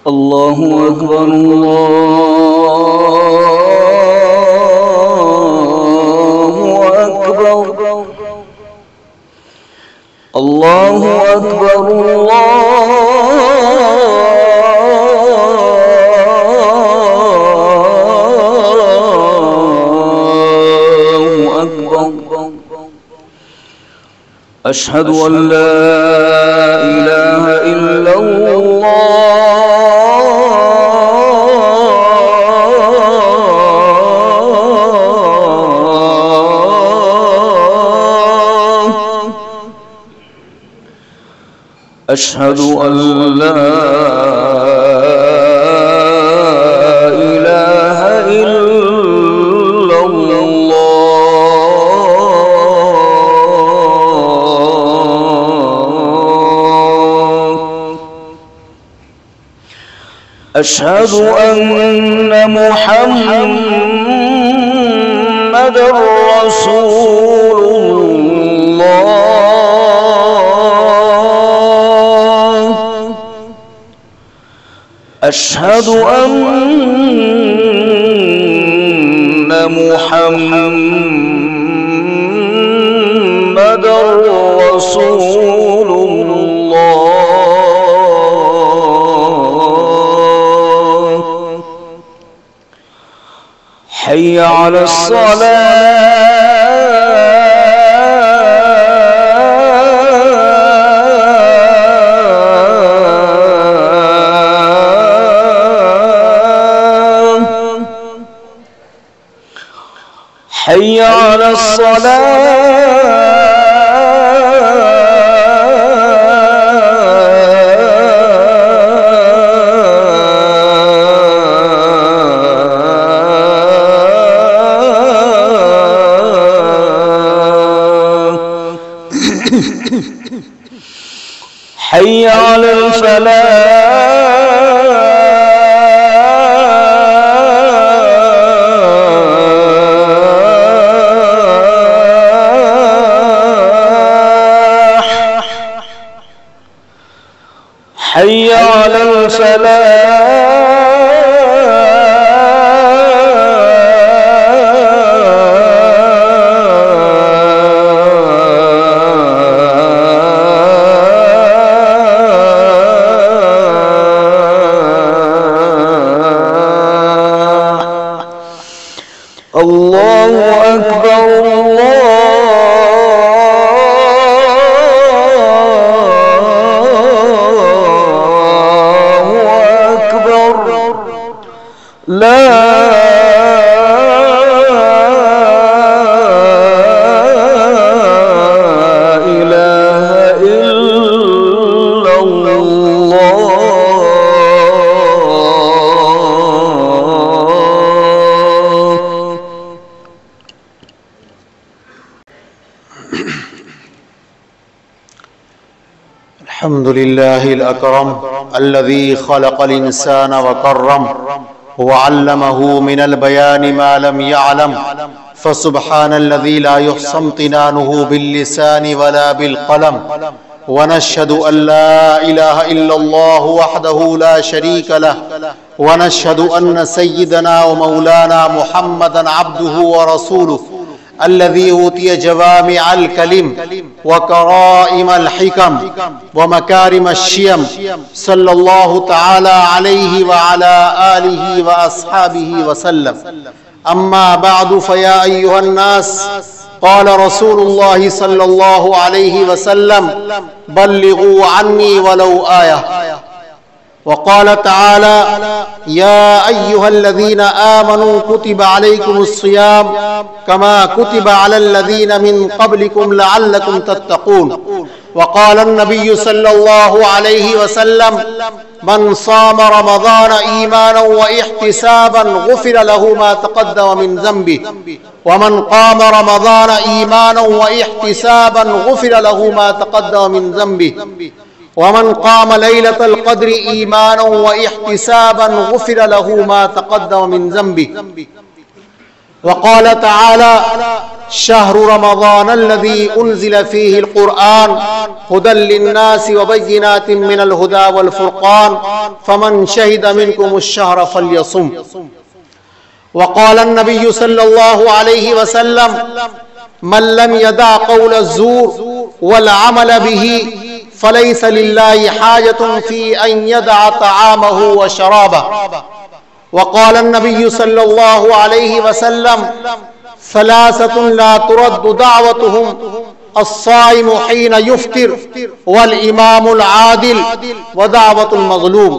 الله أكبر الله أكبر الله أكبر الله أكبر. أشهد أن لا إله إلا الله أشهد أن لا إله إلا الله أشهد أن محمدًا رسول الله أشهد أن محمدًا رسول الله حي على الصلاة حي على الصلاة حي على الفلاح حي على الفلاح الله أكبر الله أكبر لا إله إلا الله الحمد لله الأكرم الذي خلق الإنسان وكرم وعلمه من البيان ما لم يعلم فسبحان الذي لا يحصى امتنانه باللسان ولا بالقلم ونشهد أن لا إله إلا الله وحده لا شريك له ونشهد أن سيدنا ومولانا محمدا عبده ورسوله الذي أوتي جوامع الكلم وكرائم الحكم ومكارم الشيم صلى الله تعالى عليه وعلى آله وأصحابه وسلم أما بعد فيا أيها الناس قال رسول الله صلى الله عليه وسلم بلغوا عني ولو آية وقال تعالى يا أيها الذين آمنوا كتب عليكم الصيام كما كتب على الذين من قبلكم لعلكم تتقون وقال النبي صلى الله عليه وسلم من صام رمضان إيمانا واحتسابا غفر له ما تقدم من ذنبه ومن قام رمضان إيمانا واحتسابا غفر له ما تقدم من ذنبه ومن قام ليلة القدر إيمانا واحتسابا غفر له ما تقدم من ذنبه وقال تعالى शहरु रमज़ान अल्लज़ी उन्ज़िल फ़ीहिल क़ुरआन हुदल लिन्नासि व बय्यिनातिन मिनल हुदा वल फ़ुरक़ान फ़मन शहिद मिनकुमुश शहर फ़ल्यसुम। वक़ाल अन्नबिय्यु सल्लल्लाहु अलैहि वसल्लम मन लम यदा क़ौल अज़्ज़ूर वल अमल बिही फलैस लिल्लाहि हाजतुन फ़ी अन यदअ तआमहु व शराबहु। वक़ाल अन्नबिय्यु सल्लल्लाहु अलैहि वसल्लम सलासतुन ला तुरद्दु दअवतुहुम अस्साइमु हीना युफ्तिर वल इमामुल आदिल व दअवतुल मज़लूम।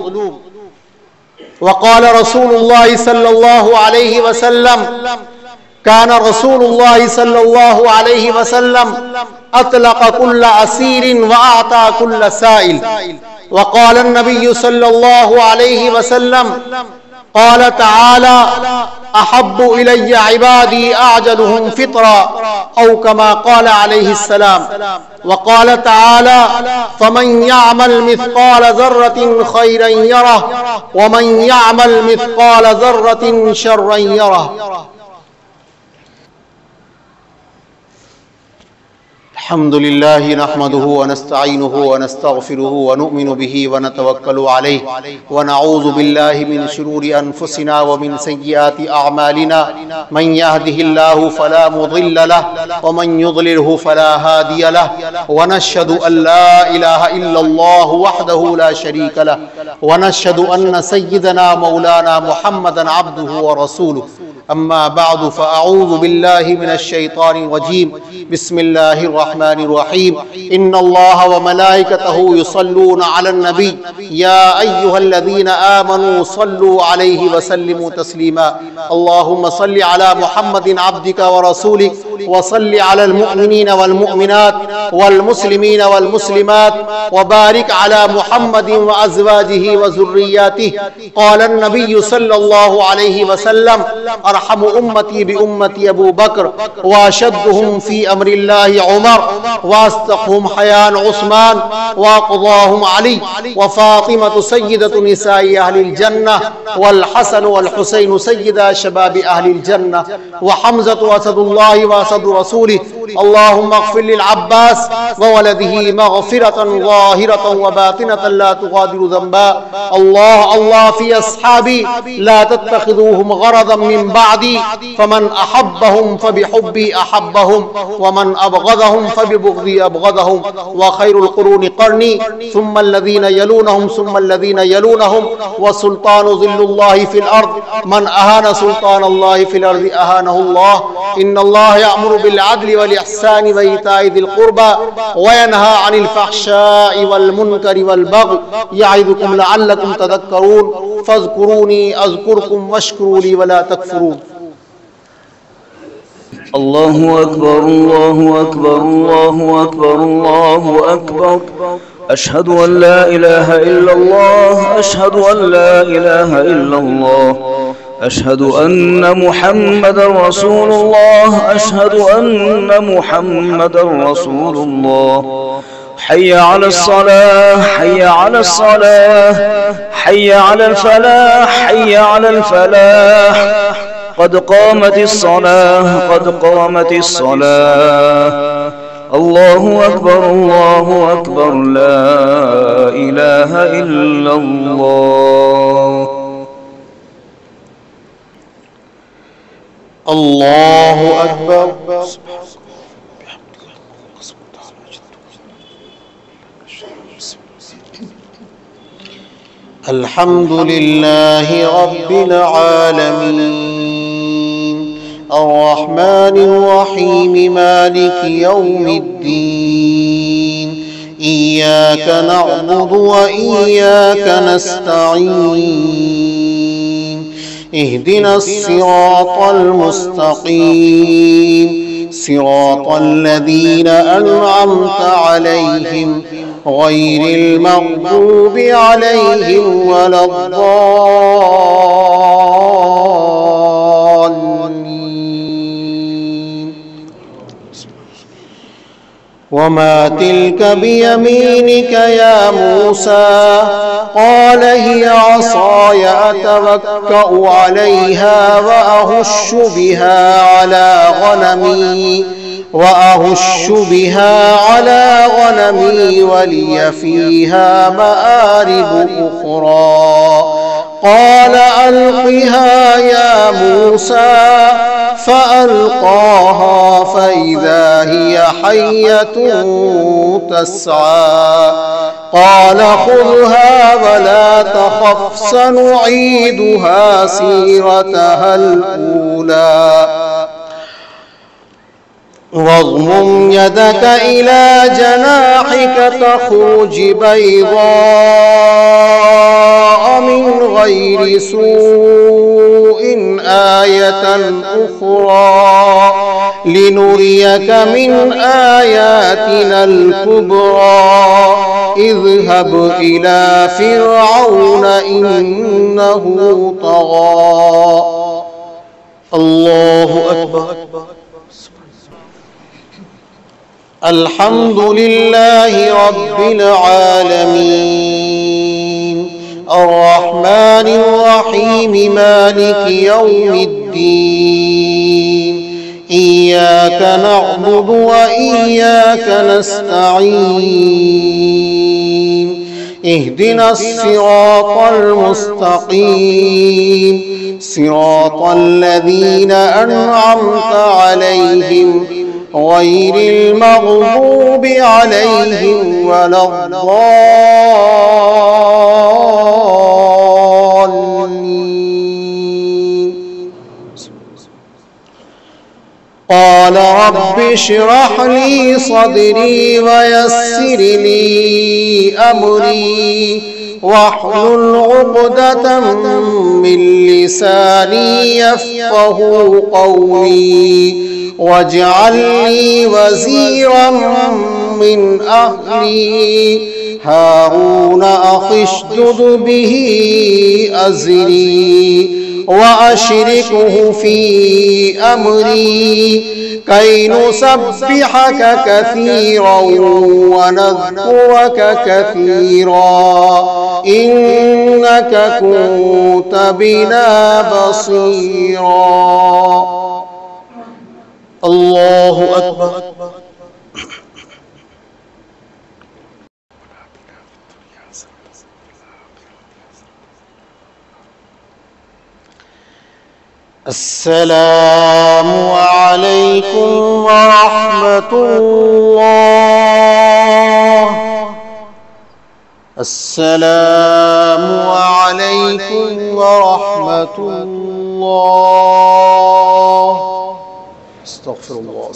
वक़ाल रसूलुल्लाहि सल्लल्लाहु अलैहि वसल्लम कान रसूलुल्लाहि सल्लल्लाहु अलैहि वसल्लम अतलक़ कुल्ल असीरिन व अअता कुल्ल साइल। वक़ाल अन्नबिय्यु सल्लल्लाहु अलैहि वसल्लम क़ाल तआला अहब्बु इलय्या इबादी अअजलुहुम फ़ित्रा औ कमा क़ाल अलैहिस्सलाम। वक़ाल तआला फ़मन यअमल मिस्क़ाल ज़र्रतिन ख़ैरन यरह व मन यअमल मिस्क़ाल ज़र्रतिन शर्रन यरह। अल्हम्दुलिल्लाहि नहमदुहु व नस्तईनुहु व नस्तगफिरुहु व नु'मिनु बिही व नतवक्कलु अलैहि व नऊज़ु बिल्लाहि मिन शुरूरि अनफुसिना व मिन सय्यिआति अअमालिना मन यहदिहिल्लाहु फला मुदिल्ल लहु व मन युद्लिलहु फला हादिय लहु व नशहदु अन ला इलाहा इल्लल्लाहु वहदहु ला शरीक लहु व नशहदु अन्न सय्यिदना मौलाना मुहम्मदन अब्दुहु व रसूलुहु। अम्मा बअदु फ़अऊज़ु बिल्लाहि मिनश शैतानिर रजीम। बिस्मिल्लाहिर रहमानिर रहीम। इन्नल्लाह व मलाइकतहु युसल्लूना अलन नबी या अय्युहल्लज़ीना आमनू सल्लू अलैहि व सल्लिमू तस्लीमा। अल्लाहुम्मा सल्लि अला मुहम्मदिन अब्दिका व रसूलिक व सल्लि अलल मुअमिनीना वल मुअमिनात वल मुस्लिमीना वल मुस्लिमात व बारिक अला मुहम्मदिन व अज़वाजिही व ज़ुर्रिय्यातिही। क़ाल अन्नबिय्यु सल्लल्लाहु अलैहि वसल्लम अरहमु उम्मती बि उम्मती अबू बकर व अशद्दुहुम फ़ी अम्रिल्लाहि उमर व अस्दक़ुहुम हयान उस्मान व अक़ज़ाहुम अली व फ़ातिमतु सय्यिदतु निसाई अहलिल जन्नह वल हसन वल हुसैन सय्यिदा शबाबि अहलिल जन्नह व हम्ज़तु असदुल्लाहि व असदु रसूलिहि। अल्लाहुम्मा अग़फ़िर लिल अब्बास व वलदिही मग़फ़िरतन ज़ाहिरतन व बातिनतन ला तुग़ादिरु ज़ंबा। अल्लाह अल्लाह फ़ी अस्हाबी ला तत्तख़िज़ूहुम ग़रज़न मिन बादी फमन अहब्बहुम फ़बिहुब्बी अहब्बहुम व मन अबग़ज़हुम फ़बिबुग़ज़ी अबग़ज़हुम व ख़ैरुल क़ुरूनि क़र्नी सुम्मा अल्लज़ीना यलूनहुम सुम्मा अल्लज़ीना यलूनहुम व सुल्तानु ज़िल्लुल्लाहि फ़िल अर्ज़ मन अहाना सुल्तानल्लाहि फ़िल अर्ज़ि अहानहुल्लाह। इन्नल्लाह यअमुरु बिल अदलि वल इहसानि व ईताइ ज़िल क़ुर्बा व यनहा अनिल फ़हशाइ वल मुनकरि वल बग़य यअइज़ुकुम लअल्लकुम तज़क्करून फ़ज़्कुरूनी अज़्कुरकुम वश्कुरू ली वला तकफ़ुरून। अल्लाहु अकबर अल्लाहु अकबर अल्लाहु अकबर अल्लाहु अकबर। अशहदु अन ला इलाहा इल्लल्लाह अशहदु अन ला इलाहा इल्लल्लाह अशहदु अन्न मुहम्मदर रसूलुल्लाह अशहदु अन्न मुहम्मदर रसूलुल्लाह। हय्य अलस सलाह हय्य अलस सलाह हय्य अलल फलाह हय्य अलल फलाह क़द क़ामतिस सलाह क़द क़ामतिस सलाह। अल्लाहु अकबर ला इलाहा इल्लल्लाह। अल्लाहु अकबर। अल्हम्दुलिल्लाहि रब्बिल आलमीन अर्रहमानिर रहीम मालिकि यौमिद्दीन इय्याका नअबुदु व इय्याका नस्तईन इहदिनस सिरातल मुस्तक़ीम सिरातल लज़ीना अनअमता अलैहिम गैरिल मग़दूबि अलैहिम वलद्दाल्लीन। وما تلك بيمينك يا موسى؟ قال هي عصاي أتوكأ عليها وأهش بها على غنمي ولي فيها مآرب أخرى. قال ألقها يا موسى، فألقاها فإذا هي حية تسعى. قال خذها ولا تخف سنعيدها سيرتها الأولى. واضمم يدك إلى جناحك تخرج بيضاء من غير سوء آية أخرى لنريك من آياتنا الكبرى. اذهب إلى فرعون إنه طغى. الله أكبر. الحمد لله رب العالمين الرحمن الرحيم مالك يوم الدين إياك نعبد وإياك نستعين اهدنا الصراط المستقيم صراط الذين أنعمت عليهم غير المغضوب عليهم ولا الضالين. قال رب اشرح لي صدري ويسر لي أمري واحلل عقدة من لساني يفقه قولي واجعل لي وزيرا من أهلي هارون أخي اشدد به أزري وأشركه في أمري كي نسبحك كثيرا ونذكرك كثيرا إنك كنت بنا بصيرا. الله أكبر. السلام عليكم ورحمة الله. السلام عليكم ورحمة الله. استغفر الله.